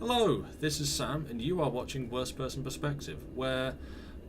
Hello, this is Sam and you are watching Worst Person Perspective, where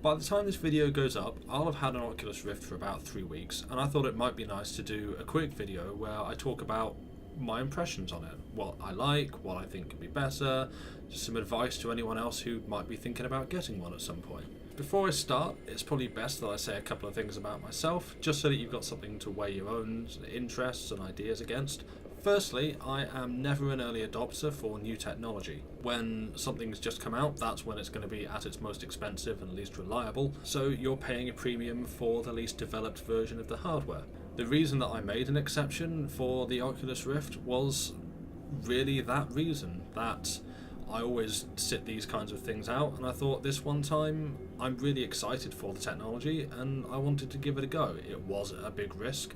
by the time this video goes up, I'll have had an Oculus Rift for about 3 weeks, and I thought it might be nice to do a quick video where I talk about my impressions on it, what I like, what I think could be better, just some advice to anyone else who might be thinking about getting one at some point. Before I start, it's probably best that I say a couple of things about myself, just so that you've got something to weigh your own interests and ideas against. Firstly, I am never an early adopter for new technology. When something's just come out, that's when it's going to be at its most expensive and least reliable, so you're paying a premium for the least developed version of the hardware. The reason that I made an exception for the Oculus Rift was really that reason, that I always sit these kinds of things out, and I thought this one time I'm really excited for the technology and I wanted to give it a go. It was a big risk,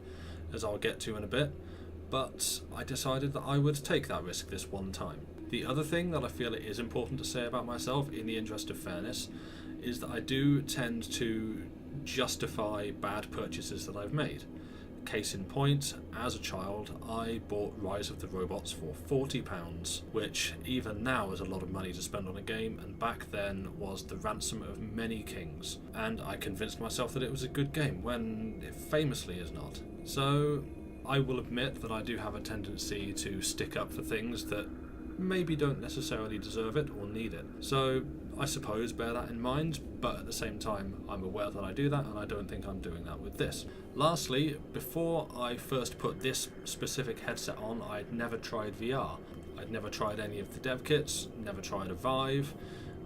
as I'll get to in a bit, but I decided that I would take that risk this one time. The other thing that I feel it is important to say about myself, in the interest of fairness, is that I do tend to justify bad purchases that I've made. Case in point, as a child, I bought Rise of the Robots for £40, which even now is a lot of money to spend on a game, and back then was the ransom of many kings. And I convinced myself that it was a good game, when it famously is not. So I will admit that I do have a tendency to stick up for things that maybe don't necessarily deserve it or need it. So I suppose bear that in mind, but at the same time I'm aware that I do that, and I don't think I'm doing that with this. Lastly, before I first put this specific headset on, I'd never tried VR. I'd never tried any of the dev kits, never tried a Vive,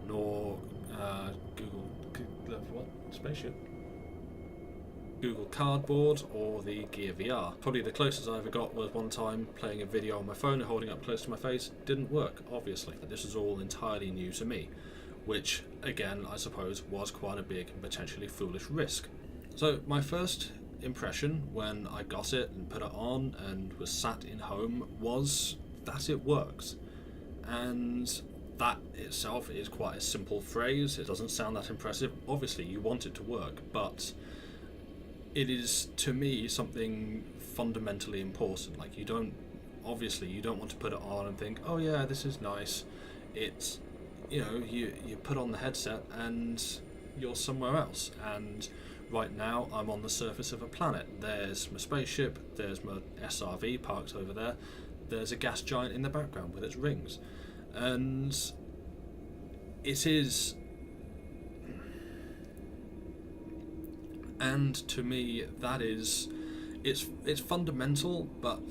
nor Google Cardboard or the Gear VR. Probably the closest I ever got was one time playing a video on my phone and holding it up close to my face. Didn't work, obviously. This is all entirely new to me, which again I suppose was quite a big and potentially foolish risk. So my first impression when I got it and put it on and was sat in home was that it works. And that itself is quite a simple phrase. It doesn't sound that impressive. Obviously you want it to work, but it is, to me, something fundamentally important. Like, you don't want to put it on and think, oh yeah, this is nice. It's, you put on the headset and you're somewhere else. And right now I'm on the surface of a planet. There's my spaceship, there's my SRV parked over there, there's a gas giant in the background with its rings. And it is... And to me, that is, it's fundamental, but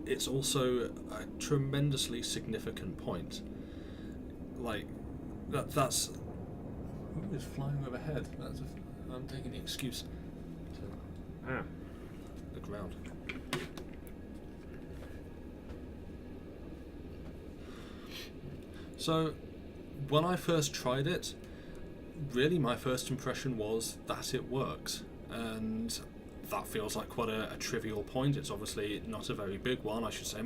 it's also a tremendously significant point. Like, that's... Who is flying overhead? I'm taking the excuse to look around. So, when I first tried it, really my first impression was that it works, and that feels like quite a trivial point. It's obviously not a very big one. I should say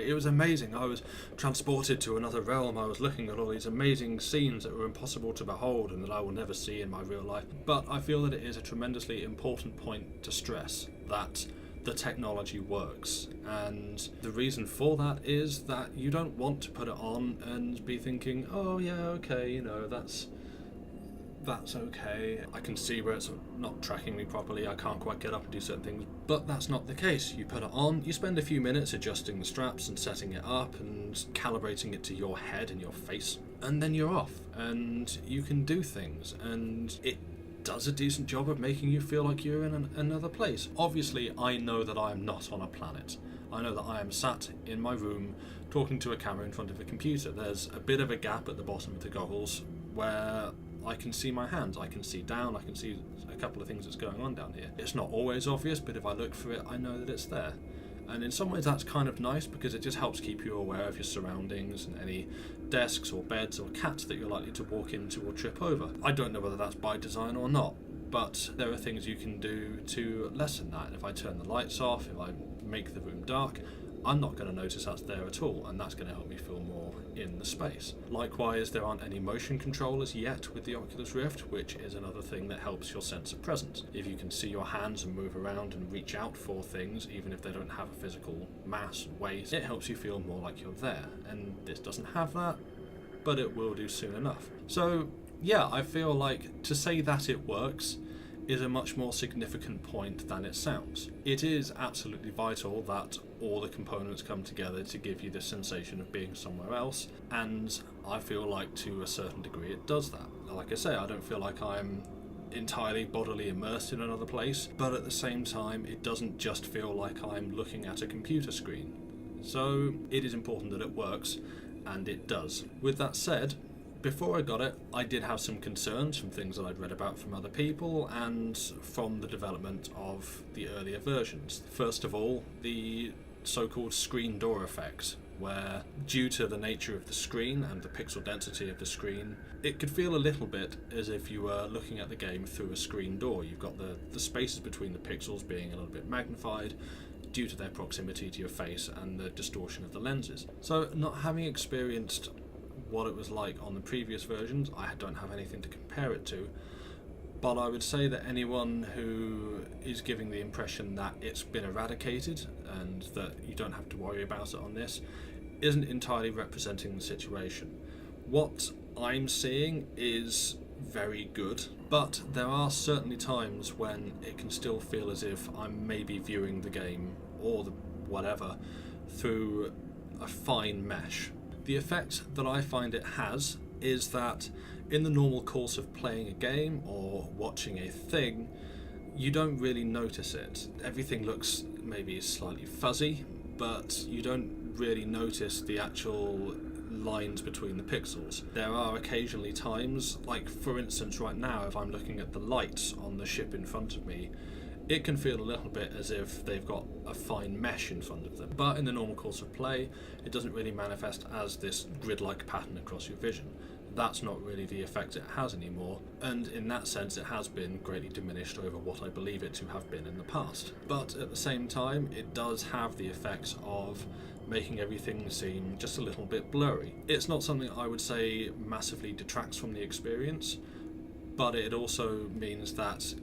it was amazing. I was transported to another realm. I was looking at all these amazing scenes that were impossible to behold and that I will never see in my real life. But I feel that it is a tremendously important point to stress, that the technology works, and the reason for that is that you don't want to put it on and be thinking, oh yeah, okay, that's okay. I can see where it's not tracking me properly, I can't quite get up and do certain things, but that's not the case. You put it on, you spend a few minutes adjusting the straps and setting it up and calibrating it to your head and your face, and then you're off, and you can do things, and it does a decent job of making you feel like you're in another place. Obviously, I know that I am not on a planet. I know that I am sat in my room talking to a camera in front of a computer. There's a bit of a gap at the bottom of the goggles where I can see my hands, I can see down, I can see a couple of things that's going on down here. It's not always obvious, but if I look for it, I know that it's there. And in some ways that's kind of nice, because it just helps keep you aware of your surroundings and any desks or beds or cats that you're likely to walk into or trip over. I don't know whether that's by design or not, but there are things you can do to lessen that. If I turn the lights off, if I make the room dark, I'm not going to notice that's there at all, and that's going to help me feel more in the space. Likewise, there aren't any motion controllers yet with the Oculus Rift, which is another thing that helps your sense of presence. If you can see your hands and move around and reach out for things, even if they don't have a physical mass and weight, it helps you feel more like you're there. And this doesn't have that, but it will do soon enough. So yeah, I feel like to say that it works is a much more significant point than it sounds. It is absolutely vital that all the components come together to give you the sensation of being somewhere else, and I feel like to a certain degree it does that. Like I say, I don't feel like I'm entirely bodily immersed in another place, but at the same time it doesn't just feel like I'm looking at a computer screen. So it is important that it works, and it does. With that said, before I got it, I did have some concerns from things that I'd read about from other people and from the development of the earlier versions. First of all, the so-called screen door effect, where due to the nature of the screen and the pixel density of the screen, it could feel a little bit as if you were looking at the game through a screen door. You've got the spaces between the pixels being a little bit magnified due to their proximity to your face and the distortion of the lenses. So not having experienced what it was like on the previous versions, I don't have anything to compare it to, but I would say that anyone who is giving the impression that it's been eradicated and that you don't have to worry about it on this isn't entirely representing the situation. What I'm seeing is very good, but there are certainly times when it can still feel as if I'm maybe viewing the game or the whatever through a fine mesh. The effect that I find it has is that in the normal course of playing a game or watching a thing, you don't really notice it. Everything looks maybe slightly fuzzy, but you don't really notice the actual lines between the pixels. There are occasionally times, like for instance right now, if I'm looking at the lights on the ship in front of me, it can feel a little bit as if they've got a fine mesh in front of them. But in the normal course of play, it doesn't really manifest as this grid-like pattern across your vision. That's not really the effect it has anymore, and in that sense it has been greatly diminished over what I believe it to have been in the past. But at the same time, it does have the effects of making everything seem just a little bit blurry. It's not something I would say massively detracts from the experience, but it also means that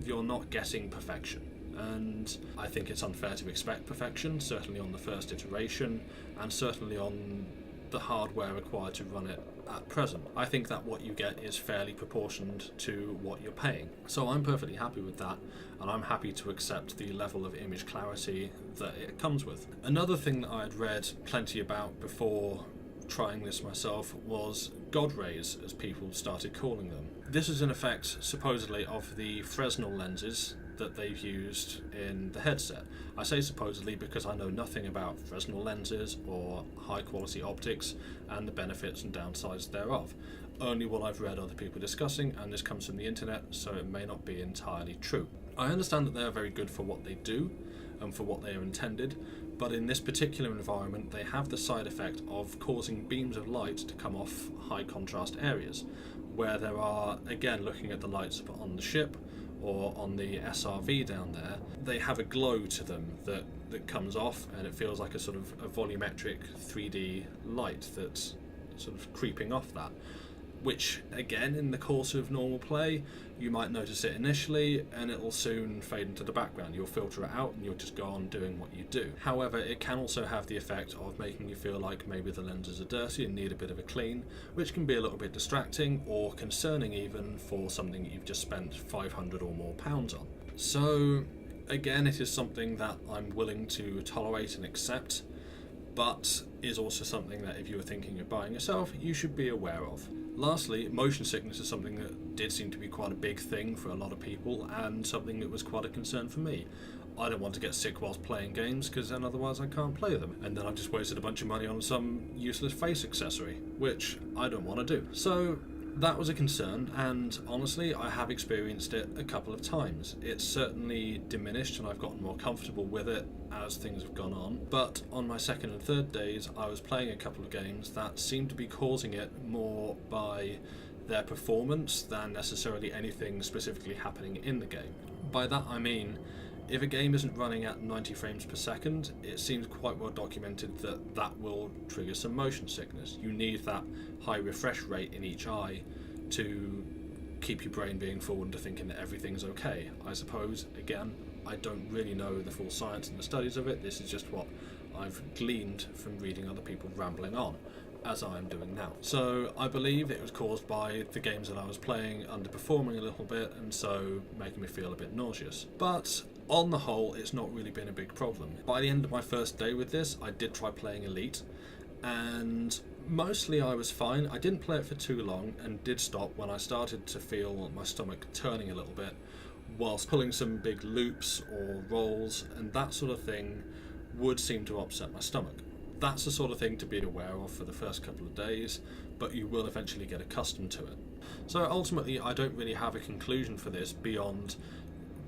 you're not getting perfection, and I think it's unfair to expect perfection, certainly on the first iteration and certainly on the hardware required to run it at present. I think that what you get is fairly proportioned to what you're paying, so I'm perfectly happy with that, and I'm happy to accept the level of image clarity that it comes with. Another thing that I had read plenty about before trying this myself was God rays, as people started calling them. This is an effect supposedly of the Fresnel lenses that they've used in the headset. I say supposedly because I know nothing about Fresnel lenses or high quality optics and the benefits and downsides thereof. Only what I've read other people discussing, and this comes from the internet, so it may not be entirely true. I understand that they are very good for what they do and for what they are intended, but in this particular environment they have the side effect of causing beams of light to come off high contrast areas, where there are, again looking at the lights on the ship or on the SRV down there, they have a glow to them that comes off, and it feels like a sort of a volumetric 3D light that's sort of creeping off that, which again in the course of normal play you might notice it initially and it'll soon fade into the background. You'll filter it out and you'll just go on doing what you do. However, it can also have the effect of making you feel like maybe the lenses are dirty and need a bit of a clean, which can be a little bit distracting or concerning even for something that you've just spent 500 or more pounds on. So again, it is something that I'm willing to tolerate and accept, but is also something that if you were thinking of buying yourself, you should be aware of. Lastly, motion sickness is something that did seem to be quite a big thing for a lot of people, and something that was quite a concern for me. I don't want to get sick whilst playing games, because then otherwise I can't play them, and then I've just wasted a bunch of money on some useless face accessory, which I don't want to do. So that was a concern, and honestly I have experienced it a couple of times. It's certainly diminished and I've gotten more comfortable with it as things have gone on, but on my second and third days I was playing a couple of games that seemed to be causing it more by their performance than necessarily anything specifically happening in the game. By that I mean, If a game isn't running at 90 frames per second, it seems quite well documented that that will trigger some motion sickness. You need that high refresh rate in each eye to keep your brain being full into thinking that everything's okay. I suppose, again, I don't really know the full science and the studies of it. This is just what I've gleaned from reading other people rambling on, as I am doing now. So I believe it was caused by the games that I was playing underperforming a little bit, and so making me feel a bit nauseous. But on the whole, it's not really been a big problem. By the end of my first day with this, I did try playing Elite, and mostly I was fine. I didn't play it for too long and did stop when I started to feel my stomach turning a little bit whilst pulling some big loops or rolls, and that sort of thing would seem to upset my stomach. That's the sort of thing to be aware of for the first couple of days, but you will eventually get accustomed to it. So ultimately, I don't really have a conclusion for this beyond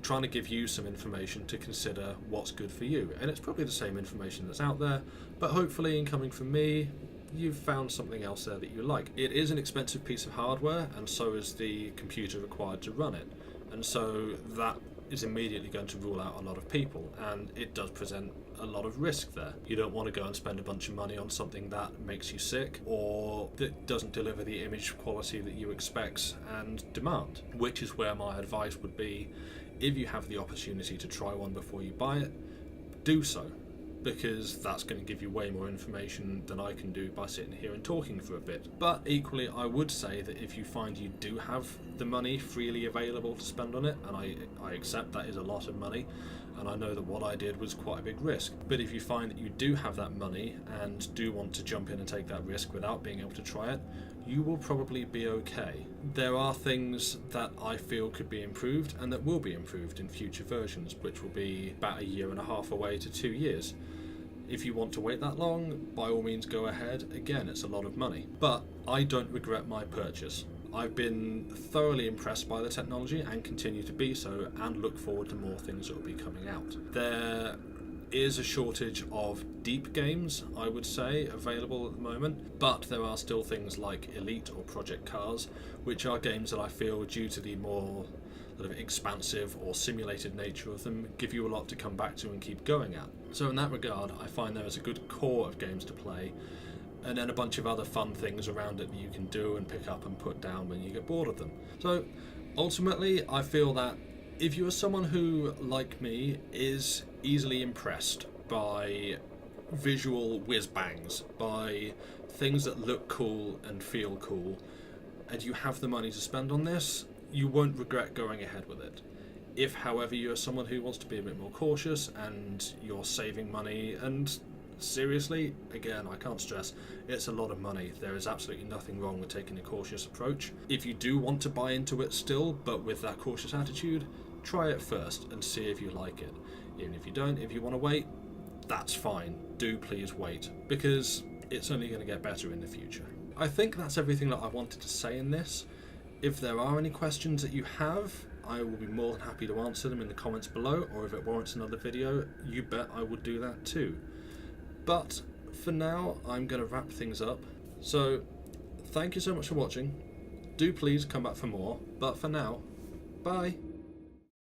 trying to give you some information to consider what's good for you. And it's probably the same information that's out there, but hopefully in coming from me, you've found something else there that you like. It is an expensive piece of hardware, and so is the computer required to run it. And so that is immediately going to rule out a lot of people, and it does present a lot of risk there. You don't want to go and spend a bunch of money on something that makes you sick or that doesn't deliver the image quality that you expect and demand, which is where my advice would be: if you have the opportunity to try one before you buy it, do so, because that's going to give you way more information than I can do by sitting here and talking for a bit. But equally, I would say that if you find you do have the money freely available to spend on it, and I accept that is a lot of money, and I know that what I did was quite a big risk, but if you find that you do have that money and do want to jump in and take that risk without being able to try it, you will probably be okay. There are things that I feel could be improved and that will be improved in future versions, which will be about 1.5 years away to 2 years. If you want to wait that long, by all means go ahead. Again, it's a lot of money. But I don't regret my purchase. I've been thoroughly impressed by the technology and continue to be so, and look forward to more things that will be coming out. There is a shortage of deep games, I would say, available at the moment, but there are still things like Elite or Project Cars, which are games that I feel, due to the more sort of expansive or simulated nature of them, give you a lot to come back to and keep going at. So in that regard, I find there is a good core of games to play, and then a bunch of other fun things around it that you can do and pick up and put down when you get bored of them. So ultimately, I feel that if you are someone who, like me, is easily impressed by visual whiz-bangs, by things that look cool and feel cool, and you have the money to spend on this, you won't regret going ahead with it. If, however, you're someone who wants to be a bit more cautious and you're saving money, and seriously, again, I can't stress, it's a lot of money. There is absolutely nothing wrong with taking a cautious approach. If you do want to buy into it still, but with that cautious attitude, try it first and see if you like it. Even if you don't, if you want to wait, that's fine. Do please wait, because it's only going to get better in the future. I think that's everything that I wanted to say in this. If there are any questions that you have, I will be more than happy to answer them in the comments below, or if it warrants another video, you bet I would do that too. But for now, I'm going to wrap things up. So thank you so much for watching. Do please come back for more, but for now, bye.